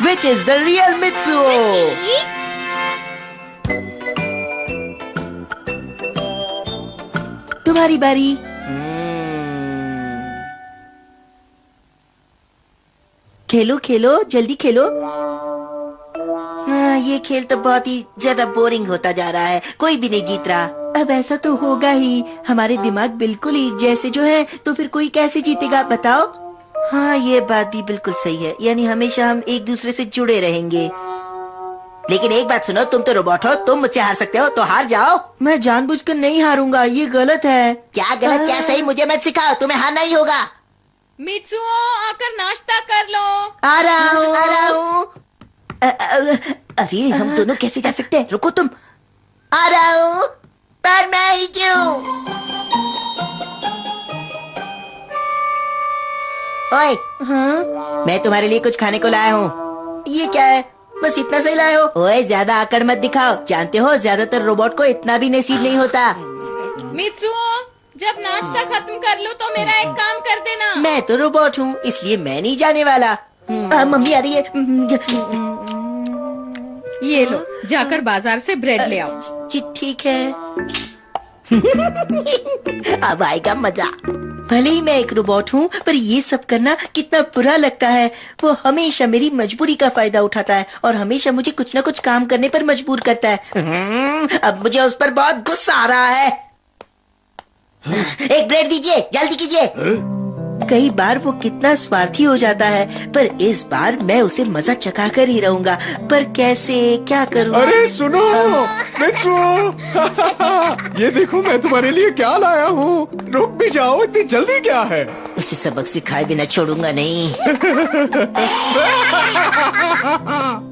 Which is the real Mitsuo? तुम्हारी बारी। खेलो खेलो, जल्दी खेलो। ये खेल तो बहुत ही ज्यादा बोरिंग होता जा रहा है, कोई भी नहीं जीत रहा। अब ऐसा तो होगा ही, हमारे दिमाग बिल्कुल एक जैसे जो है, तो फिर कोई कैसे जीतेगा बताओ? हाँ, ये बात भी बिल्कुल सही है, यानी हमेशा हम एक दूसरे से जुड़े रहेंगे। लेकिन एक बात सुनो, तुम तो रोबोट हो, तुम मुझसे हार सकते हो, तो हार जाओ। मैं जानबूझकर नहीं हारूंगा, ये गलत है। क्या गलत क्या सही, मुझे मत सिखाओ, तुम्हें हारना ही होगा। मित्सुओ, आकर नाश्ता कर लो। आ रहा हूँ। अरे हम दोनों कैसे जा सकते हैं? रुको तुम। आ रहा हूँ, पर मैं ही क्यों? ओए, हाँ? मैं तुम्हारे लिए कुछ खाने को लाया हूँ। ये क्या है? बस इतना सही लाए हो? ओए, ज्यादा आकड़ मत दिखाओ, जानते हो ज्यादातर रोबोट को इतना भी नसीब नहीं होता। मित्सुओ, जब नाश्ता खत्म कर लो तो मेरा एक काम कर देना। मैं तो रोबोट हूँ, इसलिए मैं नहीं जाने वाला। मम्मी आ रही है। ये लो, जाकर बाजार से ब्रेड ले आओ। जी ठीक है। अब आएगा मजा। भले ही मैं एक रोबोट हूँ, पर ये सब करना कितना बुरा लगता है। वो हमेशा मेरी मजबूरी का फायदा उठाता है और हमेशा मुझे कुछ न कुछ काम करने पर मजबूर करता है। अब मुझे उस पर बहुत गुस्सा आ रहा है। एक ब्रेड दीजिए, जल्दी कीजिए। कई बार वो कितना स्वार्थी हो जाता है, पर इस बार मैं उसे मजा चखा कर ही रहूंगा। पर कैसे, क्या करूं? अरे सुनो मित्सुओ, ये देखो मैं तुम्हारे लिए क्या लाया हूँ। रुक भी जाओ, इतनी जल्दी क्या है? उसे सबक सिखाए बिना छोड़ूंगा नहीं।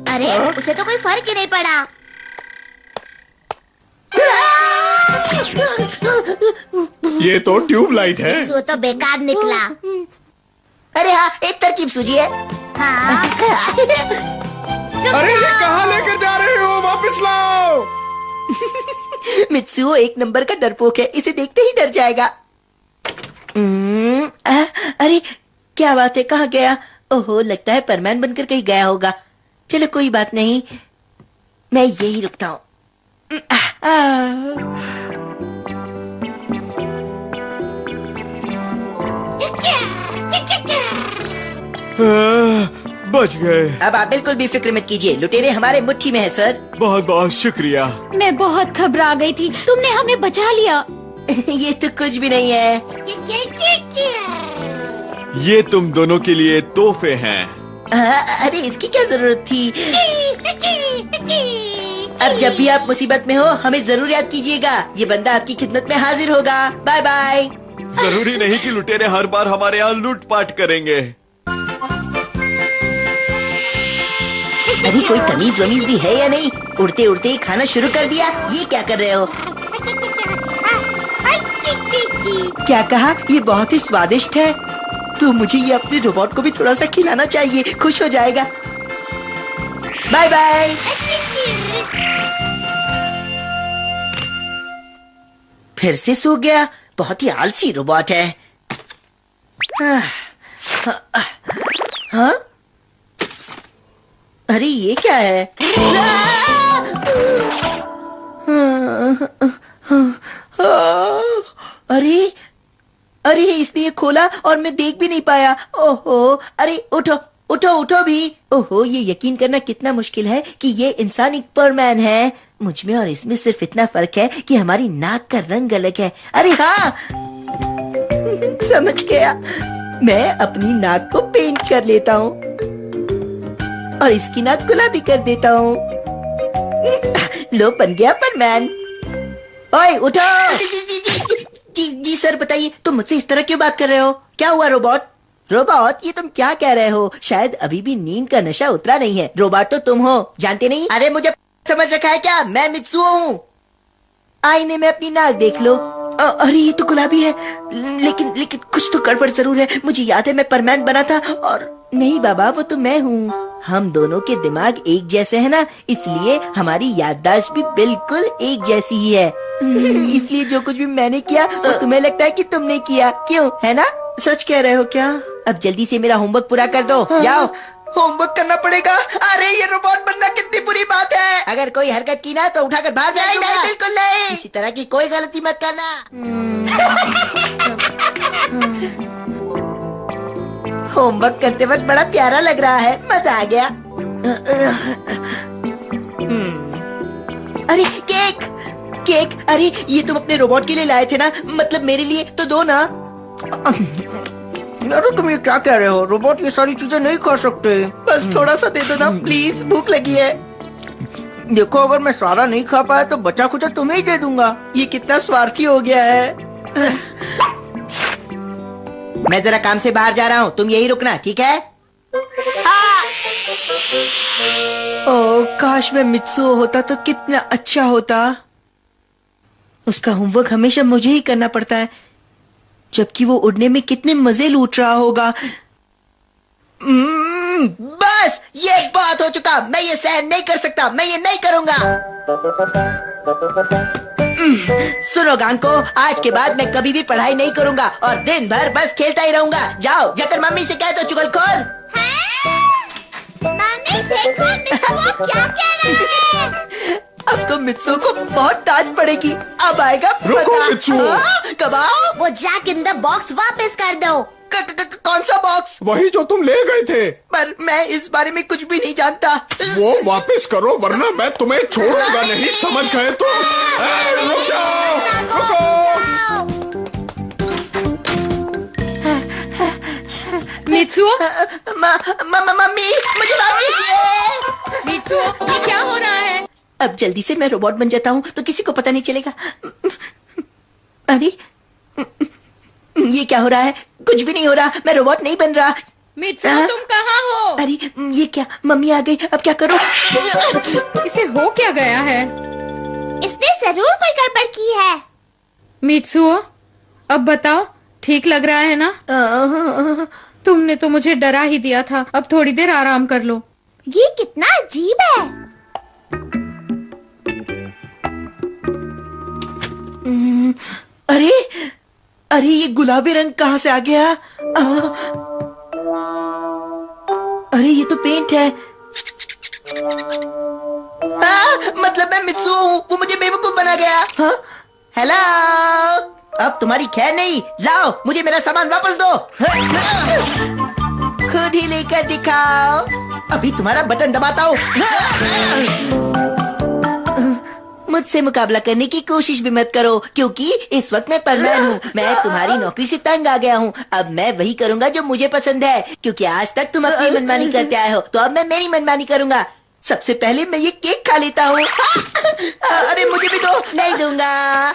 अरे उसे तो कोई फर्क ही नहीं पड़ा। ये तो ट्यूबलाइट है। वो तो बेकार निकला। अरे हाँ, एक तरकीब सूझी है। हाँ। अरे ये कहाँ लेकर जा रहे हो? वापस लाओ। मित्सुओ एक नंबर का डरपोक है, इसे देखते ही डर जाएगा। अरे क्या बात है, कहाँ गया? ओहो, लगता है परमैन बनकर कहीं गया होगा। चलो कोई बात नहीं, मैं यही रुकता हूँ। बच गए। अब आप बिल्कुल भी फिक्र मत कीजिए, लुटेरे हमारे मुट्ठी में है सर। बहुत बहुत शुक्रिया। मैं बहुत घबरा गई थी, तुमने हमें बचा लिया। ये तो कुछ भी नहीं है। ये तुम दोनों के लिए तोहफे हैं। अरे इसकी क्या जरूरत थी? अब जब भी आप मुसीबत में हो, हमें जरूर याद कीजिएगा, ये बंदा आपकी खिदमत में हाजिर होगा। Bye bye. जरूरी नहीं कि लुटेरे हर बार हमारे यहाँ लूटपाट करेंगे। अभी कोई तमीज वमीज भी है या नहीं? उड़ते उड़ते ही खाना शुरू कर दिया, ये क्या कर रहे हो? क्या कहा? ये बहुत ही स्वादिष्ट है। तो मुझे ये अपने रोबोट को भी थोड़ा सा खिलाना चाहिए, खुश हो जाएगा। Bye bye. फिर से सो गया, बहुत ही आलसी रोबोट है। हाँ? अरे ये क्या है? अरे अरे इसने ये खोला और मैं देख भी नहीं पाया। ओहो, अरे उठो उठो उठो भी। ओहो, ये यकीन करना कितना मुश्किल है कि ये इंसान एक परमैन है। मुझ में और इसमें सिर्फ इतना फर्क है कि हमारी नाक का रंग अलग है। अरे हाँ, समझ गया। मैं अपनी नाक को पेंट कर लेता हूँ और इसकी नाक गुलाबी कर देता हूँ। लो, बन गया परमैन। ओए उठो। जी सर, बताइए, तुम मुझसे इस तरह क्यों बात कर रहे हो? क्या हुआ रोबोट? रोबोट, ये तुम क्या कह रहे हो? शायद अभी भी नींद का नशा उतरा नहीं है। रोबोट तो तुम हो, जानते नहीं? अरे मुझे समझ रखा है क्या? मैं मित्सुओ हूँ। आईने में अपनी नाक देख लो। अरे ये तो गुलाबी है, लेकिन कुछ तो गड़बड़ जरूर है। मुझे याद है मैं परमैन बना था। और नहीं बाबा, वो तो मैं हूँ। हम दोनों के दिमाग एक जैसे हैं ना, इसलिए हमारी याददाश्त भी बिल्कुल एक जैसी ही है। इसलिए जो कुछ भी मैंने किया वो तुम्हें लगता है कि तुमने किया, क्यों? है ना? सच कह रहे हो क्या? अब जल्दी से मेरा होमवर्क पूरा कर दो। जाओ। होमवर्क करना पड़ेगा। अरे ये रोबोट बनना कितनी बुरी बात है। अगर कोई हरकत की ना तो उठाकर बाहर भेज दूंगा। नहीं, बिल्कुल नहीं। इसी तरह की कोई गलती मत करना। होमवर्क करते वक्त बड़ा प्यारा लग रहा है, मजा आ गया। अरे केक केक, अरे ये तुम अपने रोबोट के लिए लाए थे ना, मतलब मेरे लिए तो दो ना। अरे तुम ये क्या कह रहे हो? रोबोट ये सारी चीजें नहीं खा सकते। बस थोड़ा सा दे दो ना प्लीज, भूख लगी है। देखो अगर मैं सारा नहीं खा पाया तो बचा कुचा तुम्हें ही दे दूंगा। ये कितना स्वार्थी हो गया है। मैं जरा काम से बाहर जा रहा हूँ, तुम यही रुकना, ठीक है? हाँ। ओ काश मैं मित्सुओ होता तो कितना अच्छा होता। उसका होमवर्क हमेशा मुझे ही करना पड़ता है, जबकि वो उड़ने में कितने मजे लूट रहा होगा। बस ये बहुत हो चुका, मैं ये सहन नहीं कर सकता, मैं ये नहीं करूंगा। सुनो गांको, आज के बाद मैं कभी भी पढ़ाई नहीं करूंगा और दिन भर बस खेलता ही रहूंगा। जाओ जाकर मम्मी से कह दो चुगलखोर। मम्मी देखो मित्सुओ क्या कह रहा है। अब तो मित्सुओ को बहुत डांट पड़ेगी। अब आएगा रुको पता। मित्सुओ। कब आओ? वो जैक इन द बॉक्स वापस कर दो। कौन सा बॉक्स? वही जो तुम ले गए थे। पर मैं इस बारे में कुछ भी नहीं जानता। वो वापस करो वरना मैं तुम्हें छोड़ूंगा नहीं, समझ गए तुम? रुक जाओ, रुको। मित्सुओ, मम्मी मुझे माफ कीजिए। मित्सुओ, ये क्या हो रहा है? अब जल्दी से मैं रोबोट बन जाता हूँ तो किसी को पता नहीं चलेगा। अरे ये क्या हो रहा है? कुछ भी नहीं हो रहा, मैं रोबोट नहीं बन रहा। मित्सुओ तुम कहाँ हो? अरे ये क्या, मम्मी आ गई, अब क्या करूं? इसे हो क्या गया है? इसने जरूर कोई गड़बड़ की है। मित्सुओ अब बताओ, ठीक लग रहा है ना? तुमने तो मुझे डरा ही दिया था। अब थोड़ी देर आराम कर लो। ये कितना अजीब है। अरे अरे ये गुलाबी रंग कहाँ से आ गया? अरे ये तो पेंट है। मतलब मैं मित्सुओ हूँ, वो मुझे बेवकूफ बना गया। हाँ? हेलो, अब तुम्हारी खैर नहीं। लाओ मुझे मेरा सामान वापस दो। खुद ही लेकर दिखाओ। अभी तुम्हारा बटन दबाता हूँ। मुझसे मुकाबला करने की कोशिश भी मत करो, क्योंकि इस वक्त मैं परमान हूँ। मैं तुम्हारी नौकरी से तंग आ गया हूँ। अब मैं वही करूँगा जो मुझे पसंद है, क्योंकि आज तक तुम अपनी मनमानी करते आए हो, तो अब मैं मेरी मनमानी करूँगा। सबसे पहले मैं ये केक खा लेता हूँ। अरे मुझे भी दो। नहीं दूंगा।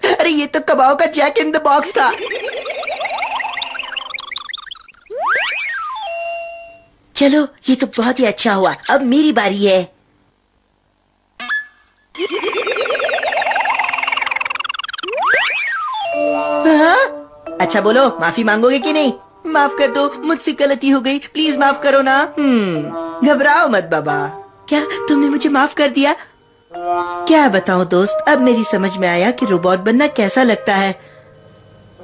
अरे ये तो कबाओ का जैक इन द बॉक्स था। चलो ये तो बहुत ही अच्छा हुआ, अब मेरी बारी है। हाँ? अच्छा बोलो, माफी मांगोगे कि नहीं? माफ कर दो, मुझसे गलती हो गई, प्लीज माफ करो ना। घबराओ मत बाबा। क्या तुमने मुझे माफ कर दिया? क्या बताऊं दोस्त, अब मेरी समझ में आया कि रोबोट बनना कैसा लगता है,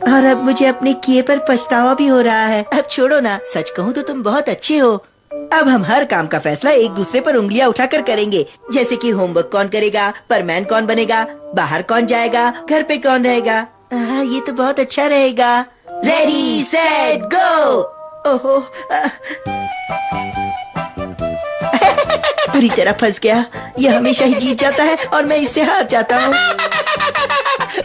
और अब मुझे अपने किए पर पछतावा भी हो रहा है। अब छोड़ो ना, सच कहूँ तो तुम बहुत अच्छे हो। अब हम हर काम का फैसला एक दूसरे पर उंगलियां उठाकर करेंगे, जैसे कि होमवर्क कौन करेगा, परमैन कौन बनेगा, बाहर कौन जाएगा, घर पे कौन रहेगा। ये तो बहुत अच्छा रहेगा। Ready set go. ओहो पूरी तरह फंस गया। ये हमेशा ही जीत जाता है और मैं इससे हार जाता हूँ।